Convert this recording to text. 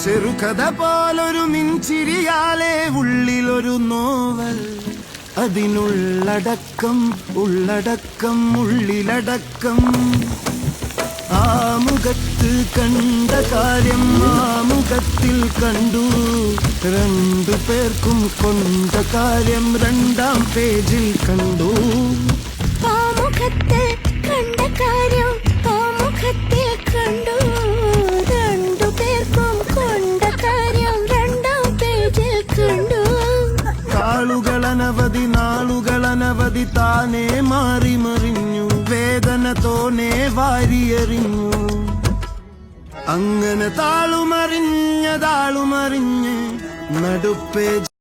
ചെറുകഥ പോലൊരു മിൻചിരിയാലേ ഉള്ളിലൊരു നോവൽ, അതിനുള്ളടക്കം ഉള്ളടക്കം ഉള്ളിലടക്കം. ആ മുഖത്ത് കണ്ട കാര്യം ആ മുഖത്തിൽ കണ്ടു, രണ്ടു പേർക്കും കൊണ്ട കാര്യം രണ്ടാം പേജിൽ കണ്ടു. ആ മുഖത്ത് കണ്ട കാര്യം ആ മുഖത്തിൽ കണ്ടു, രണ്ടു പേർക്കും കൊണ്ട കാര്യം രണ്ടാം പേജിൽ കണ്ടു. കാളുകളനവധി നാളുകളനവധി താനേ മാറി മറിഞ്ഞു, വേദന തോനെ വാരിയെറിഞ്ഞു. അങ്ങനെ താളുമറിഞ്ഞ് നടുപ്പേ